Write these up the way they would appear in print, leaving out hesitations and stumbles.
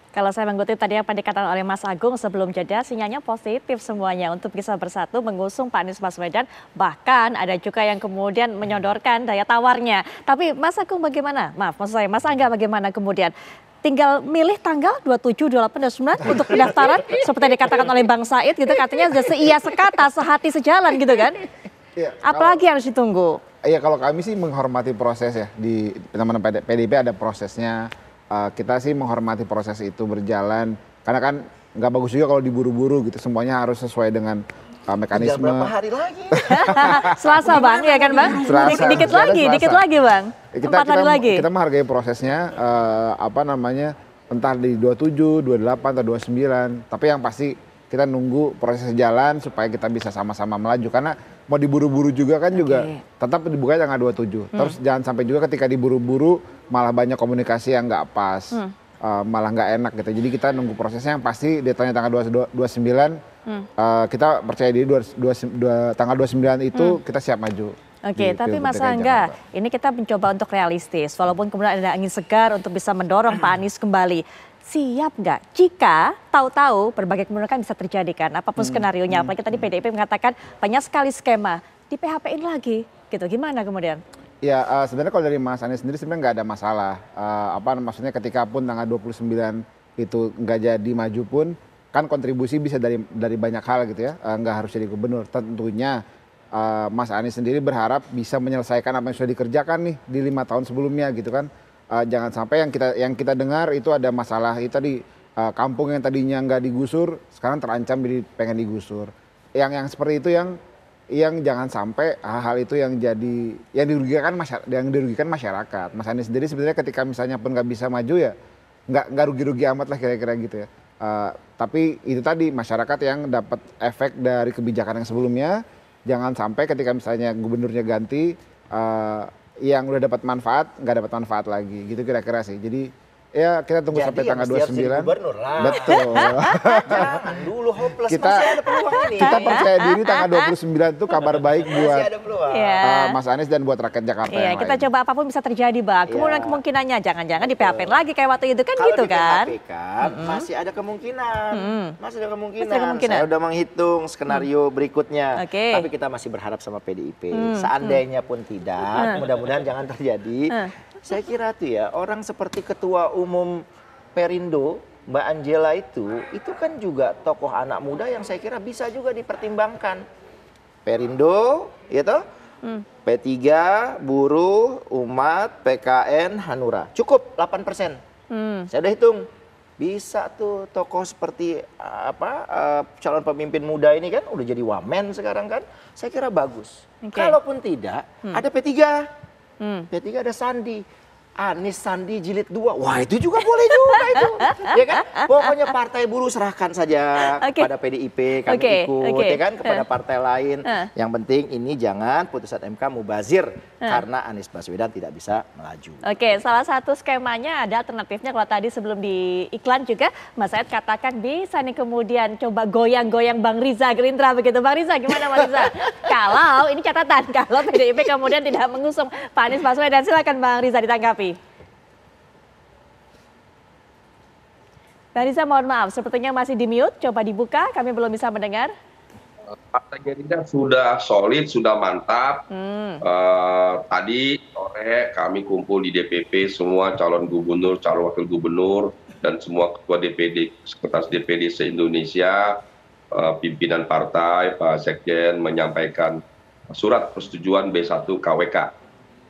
Kalau saya mengutip tadi apa dikatakan oleh Mas Agung sebelum jeda, sinyalnya positif semuanya untuk bisa bersatu mengusung Pak Anies Baswedan. Bahkan ada juga yang kemudian menyodorkan daya tawarnya. Tapi Mas Agung bagaimana? Maaf, maksud saya Mas Angga bagaimana kemudian? Tinggal milih tanggal 27, 28, dan 29 untuk pendaftaran seperti yang dikatakan oleh Bang Said gitu, katanya sudah seia sekata, sehati sejalan gitu kan. Iya, Apalagi harus ditunggu? Iya, kalau kami sih menghormati proses ya, di teman-teman PDIP ada prosesnya. Kita sih menghormati proses itu berjalan, karena kan nggak bagus juga kalau diburu-buru gitu, semuanya harus sesuai dengan Tinggal mekanisme. berapa hari lagi? Selasa Bang, ya kan Bang? Selasa, Dikit masih ada lagi, dikit Selasa. lagi Bang. Kita 4 hari lagi. kita menghargai prosesnya, entah di 27, 28 atau 29. Tapi yang pasti kita nunggu proses jalan supaya kita bisa sama-sama melaju, karena mau diburu-buru juga kan juga tetap dibukanya tanggal 27. Terus jangan sampai juga ketika diburu-buru malah banyak komunikasi yang nggak pas, malah nggak enak gitu. Jadi kita nunggu prosesnya, yang pasti deadline tanggal 29, kita percaya diri tanggal 29 itu kita siap maju. Oke, tapi Mas Angga, ini kita mencoba untuk realistis, walaupun kemudian ada angin segar untuk bisa mendorong Pak Anies kembali. Siap nggak jika tahu-tahu berbagai kemungkinan bisa terjadi kan, apapun skenarionya, apalagi tadi PDIP mengatakan banyak sekali skema, di PHP-in lagi gitu, gimana kemudian? Ya, sebenarnya kalau dari Mas Anies sendiri sebenarnya nggak ada masalah. Maksudnya ketika pun tanggal 29 itu nggak jadi maju pun, kan kontribusi bisa dari banyak hal gitu ya, nggak harus jadi gubernur. Tentunya Mas Anies sendiri berharap bisa menyelesaikan apa yang sudah dikerjakan nih di 5 tahun sebelumnya gitu kan. Jangan sampai yang kita dengar itu ada masalah itu tadi, kampung yang tadinya nggak digusur sekarang terancam jadi pengen digusur. Yang seperti itu yang jangan sampai hal-hal itu yang dirugikan masyarakat. Mas Anies sendiri sebenarnya ketika misalnya pun nggak bisa maju ya nggak rugi-rugi amat lah kira-kira gitu ya. Tapi itu tadi masyarakat yang dapat efek dari kebijakan yang sebelumnya, jangan sampai ketika misalnya gubernurnya ganti, yang udah dapat manfaat nggak dapat manfaat lagi gitu kira-kira sih. Jadi ya kita tunggu sampai tanggal 29. Gubernur lah. Betul. Jangan dulu hopeless, masih ada peluang ini. Kita percaya diri tanggal 29 itu kabar baik buat Mas Anies dan buat rakyat Jakarta yang Kita lain. coba apapun bisa terjadi Bang. Kemudian kemungkinannya jangan-jangan di PHP-in lagi kayak waktu itu kan gitu kan. Kalau di PHP kan masih ada kemungkinan. Masih ada kemungkinan. Masih ada kemungkinan. Saya udah menghitung skenario berikutnya. Oke. Tapi kita masih berharap sama PDIP. Seandainya pun tidak, mudah-mudahan jangan terjadi. Saya kira tuh ya, orang seperti Ketua Umum Perindo, Mbak Angela itu kan juga tokoh anak muda yang saya kira bisa juga dipertimbangkan. Perindo, ya toh? P3, Buruh, Umat, PKN, Hanura. Cukup 8%. Saya udah hitung. Bisa tuh tokoh seperti calon pemimpin muda ini kan udah jadi wamen sekarang kan. Saya kira bagus. Kalaupun tidak, ada P3. P3 ada Sandi. Anies Sandi jilid 2. Wah, itu juga boleh juga itu. Ya kan? Pokoknya partai buruh serahkan saja pada PDIP, kami ikut ya kan, kepada partai lain. Yang penting ini jangan putusan MK mubazir karena Anies Baswedan tidak bisa melaju. Oke, salah satu skemanya ada alternatifnya kalau tadi sebelum di iklan juga Mas Said katakan bisa nih kemudian coba goyang-goyang Bang Riza Gerindra begitu. Bang Riza gimana Bang Riza? Kalau ini catatan, kalau PDIP kemudian tidak mengusung Pak Anies Baswedan, silakan Bang Riza ditanggapi. Bang Riza mohon maaf, sepertinya masih di mute, coba dibuka, kami belum bisa mendengar. Partai Gerindra sudah solid, sudah mantap. Tadi sore kami kumpul di DPP semua calon gubernur, calon wakil gubernur, dan semua ketua DPD, sekretaris DPD se-Indonesia, pimpinan partai, Pak Sekjen menyampaikan surat persetujuan B1 KWK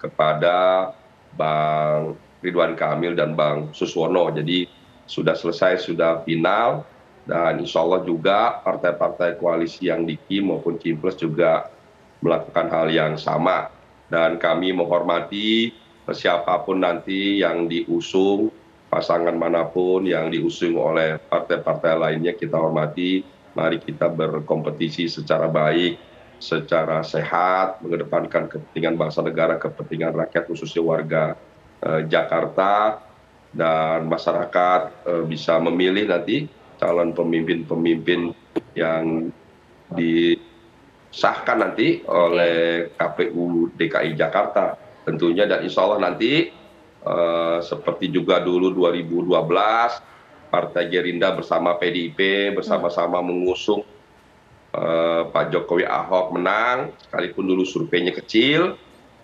kepada Bang Ridwan Kamil dan Bang Suswono. Jadi sudah selesai, sudah final, dan insya Allah juga partai-partai koalisi yang di KIM maupun KIMPLES juga melakukan hal yang sama. Dan kami menghormati siapapun nanti yang diusung, pasangan manapun yang diusung oleh partai-partai lainnya kita hormati. Mari kita berkompetisi secara baik, secara sehat, mengedepankan kepentingan bangsa negara, kepentingan rakyat khususnya warga Jakarta, dan masyarakat bisa memilih nanti calon pemimpin-pemimpin yang disahkan nanti oleh KPU DKI Jakarta tentunya. Dan insya Allah nanti seperti juga dulu 2012 Partai Gerindra bersama PDIP bersama-sama mengusung Pak Jokowi Ahok menang, sekalipun dulu surveinya kecil.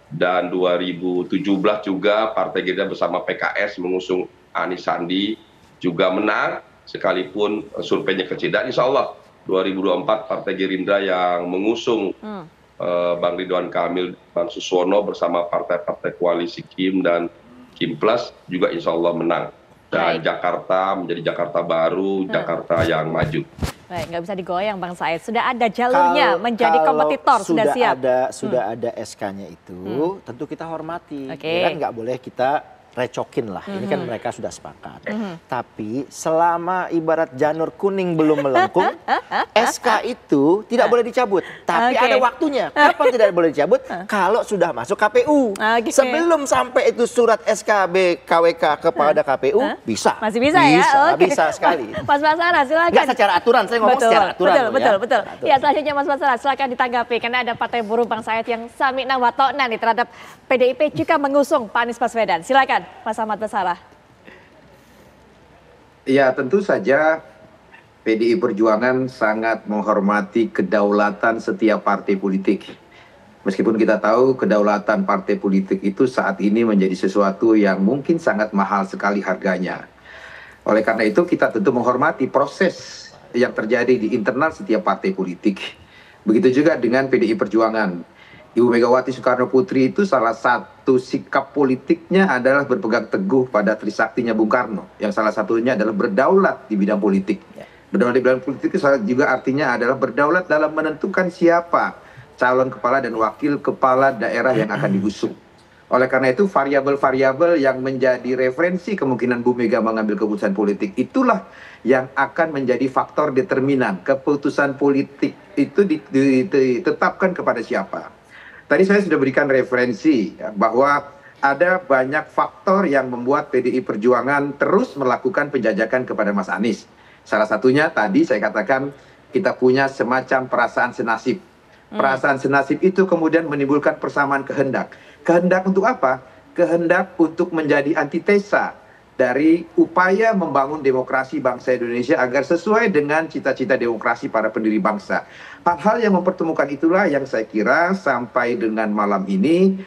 Dan 2017 juga Partai Gerindra bersama PKS mengusung Anies Sandi juga menang, sekalipun surveinya kecil. Dan insya Allah 2024 Partai Gerindra yang mengusung Bang Ridwan Kamil, Bang Suswono bersama partai-partai koalisi Kim dan Kim Plus juga insya Allah menang. Dan Jakarta menjadi Jakarta baru, Jakarta yang maju. Baik, nggak bisa digoyang Bang Said. Sudah ada jalurnya menjadi kompetitor, sudah siap. Sudah ada SK-nya itu, tentu kita hormati. Ya kan nggak boleh kita recokin lah. Ini kan mereka sudah sepakat. Tapi selama ibarat janur kuning belum melengkung, SK itu tidak boleh dicabut. Tapi ada waktunya. Kapan tidak boleh dicabut? Kalau sudah masuk KPU. Sebelum sampai itu surat SKB KWK kepada KPU, bisa. Masih bisa ya? Bisa sekali. Mas Basara, silakan. Nggak secara aturan, saya ngomong secara aturan. Betul. Ya, selanjutnya Mas Basara, silakan ditanggapi. Karena ada Partai Buruh Bang Said yang samikna watokna nih terhadap PDIP juga mengusung Pak Anies Baswedan. Silakan. Mas Ahmad Basara. Ya, tentu saja PDI Perjuangan sangat menghormati kedaulatan setiap partai politik. Meskipun kita tahu kedaulatan partai politik itu saat ini menjadi sesuatu yang mungkin sangat mahal sekali harganya. Oleh karena itu kita tentu menghormati proses yang terjadi di internal setiap partai politik. Begitu juga dengan PDI Perjuangan. Ibu Megawati Soekarno Putri itu salah satu sikap politiknya adalah berpegang teguh pada trisaktinya Bung Karno. Yang salah satunya adalah berdaulat di bidang politik. Berdaulat di bidang politik itu juga artinya adalah berdaulat dalam menentukan siapa calon kepala dan wakil kepala daerah yang akan diusung. Oleh karena itu variabel-variabel yang menjadi referensi kemungkinan Bu Mega mengambil keputusan politik itulah yang akan menjadi faktor determinan keputusan politik itu ditetapkan kepada siapa. Tadi saya sudah berikan referensi bahwa ada banyak faktor yang membuat PDI Perjuangan terus melakukan penjajakan kepada Mas Anies. Salah satunya tadi saya katakan kita punya semacam perasaan senasib. Perasaan senasib itu kemudian menimbulkan persamaan kehendak. Kehendak untuk apa? Kehendak untuk menjadi antitesa dari upaya membangun demokrasi bangsa Indonesia agar sesuai dengan cita-cita demokrasi para pendiri bangsa. Hal-hal yang mempertemukan itulah yang saya kira sampai dengan malam ini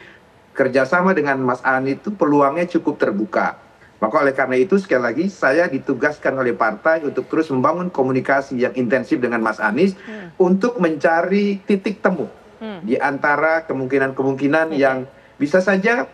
kerjasama dengan Mas Anies itu peluangnya cukup terbuka. Maka oleh karena itu sekali lagi saya ditugaskan oleh partai untuk terus membangun komunikasi yang intensif dengan Mas Anies untuk mencari titik temu di antara kemungkinan-kemungkinan yang bisa saja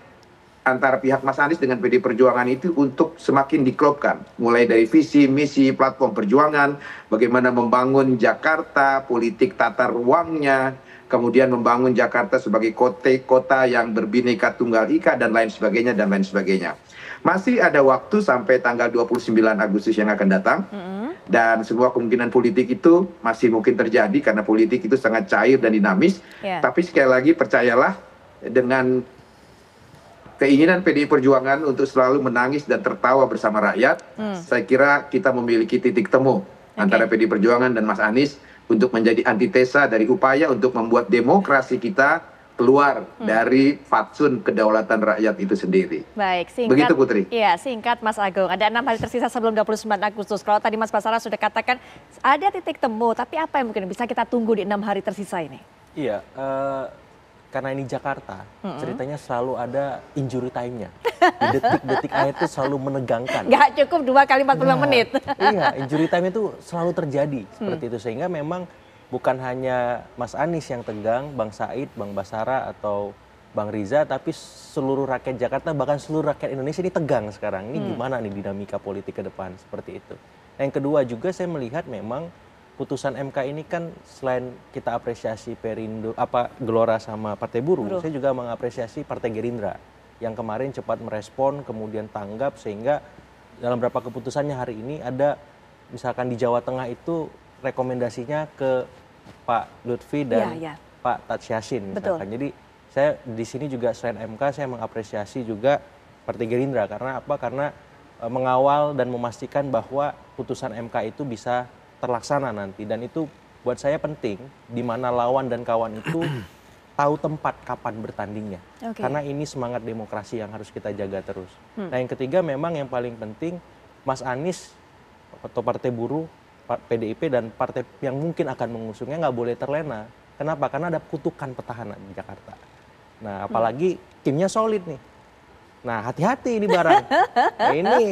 antara pihak Mas Anies dengan PDI Perjuangan itu untuk semakin diklopkan. Mulai dari visi, misi, platform perjuangan, bagaimana membangun Jakarta, politik tata ruangnya, kemudian membangun Jakarta sebagai kota yang berbineka tunggal ika, dan lain sebagainya, dan lain sebagainya. Masih ada waktu sampai tanggal 29 Agustus yang akan datang. Dan semua kemungkinan politik itu masih mungkin terjadi karena politik itu sangat cair dan dinamis. Tapi sekali lagi percayalah dengan keinginan PDI Perjuangan untuk selalu menangis dan tertawa bersama rakyat, saya kira kita memiliki titik temu antara PDI Perjuangan dan Mas Anies untuk menjadi antitesa dari upaya untuk membuat demokrasi kita keluar dari fatsun kedaulatan rakyat itu sendiri. Baik, singkat. Begitu Putri. Iya, singkat Mas Agung. Ada 6 hari tersisa sebelum 29 Agustus. Kalau tadi Mas Basara sudah katakan ada titik temu, tapi apa yang mungkin bisa kita tunggu di 6 hari tersisa ini? Iya, karena ini Jakarta, ceritanya selalu ada injury time-nya. Di detik-detik akhir itu selalu menegangkan. Nggak cukup 2 kali 45 menit. Iya, injury time itu selalu terjadi seperti itu. Sehingga memang bukan hanya Mas Anies yang tegang, Bang Said, Bang Basara, atau Bang Riza, tapi seluruh rakyat Jakarta, bahkan seluruh rakyat Indonesia ini tegang sekarang. Ini gimana nih dinamika politik ke depan, seperti itu. Yang kedua juga saya melihat memang putusan MK ini kan selain kita apresiasi Perindo, Gelora sama Partai Buruh, saya juga mengapresiasi Partai Gerindra yang kemarin cepat merespon, kemudian tanggap, sehingga dalam beberapa keputusannya hari ini ada misalkan di Jawa Tengah itu rekomendasinya ke Pak Lutfi dan Pak Taj Yassin misalkan. Jadi saya di sini juga selain MK saya mengapresiasi juga Partai Gerindra karena apa? Karena mengawal dan memastikan bahwa putusan MK itu bisa terlaksana nanti, dan itu buat saya penting di mana lawan dan kawan itu tahu tempat kapan bertandingnya. Karena ini semangat demokrasi yang harus kita jaga terus. Nah, yang ketiga memang yang paling penting Mas Anies atau partai buruh, PDIP dan partai yang mungkin akan mengusungnya nggak boleh terlena. Kenapa? Karena ada kutukan petahana di Jakarta. Nah, apalagi timnya solid nih. Nah, hati-hati ini barang. Nah, ini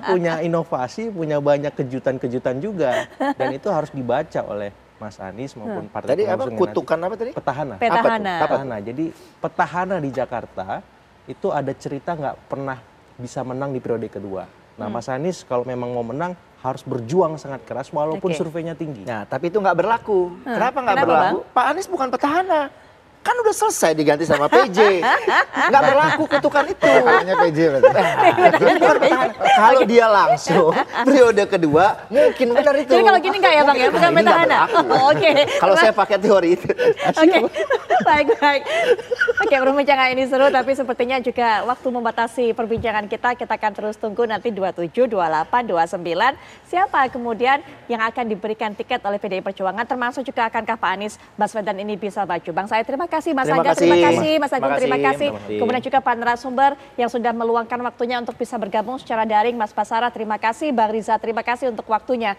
punya inovasi, punya banyak kejutan-kejutan juga, dan itu harus dibaca oleh Mas Anies maupun partai Tadi apa pengusungnya kutukan nanti. apa tadi? Petahana. Petahana. Petahana. Jadi petahana di Jakarta itu ada cerita nggak pernah bisa menang di periode kedua. Nah, Mas Anies kalau memang mau menang harus berjuang sangat keras walaupun surveinya tinggi. Nah, tapi itu nggak berlaku. Kenapa nggak Kenapa, berlaku? Pak Anies bukan petahana. Kan udah selesai diganti sama PJ. Nggak berlaku kutukan itu. Kayaknya PJ berarti. Dia bukan petahana. Kalau dia langsung periode kedua, mungkin benar itu. Jadi kalau gini nggak ya Bang ya, bukan Ini nggak petahana. berlaku. Oke. Kalau saya pakai teori itu. Oke, baik. Oke, perbincangan ini seru, tapi sepertinya juga waktu membatasi perbincangan kita akan terus tunggu nanti 27, 28, 29. Siapa kemudian yang akan diberikan tiket oleh PDI Perjuangan, termasuk juga akankah Pak Anies Baswedan ini bisa maju. Bang Said, terima kasih. Mas Terima Angga, kasih. terima kasih. Mas Agung, terima Terima kasih. kasih. Kemudian juga Pak narasumber yang sudah meluangkan waktunya untuk bisa bergabung secara daring. Mas Basara, terima kasih. Bang Riza, terima kasih untuk waktunya.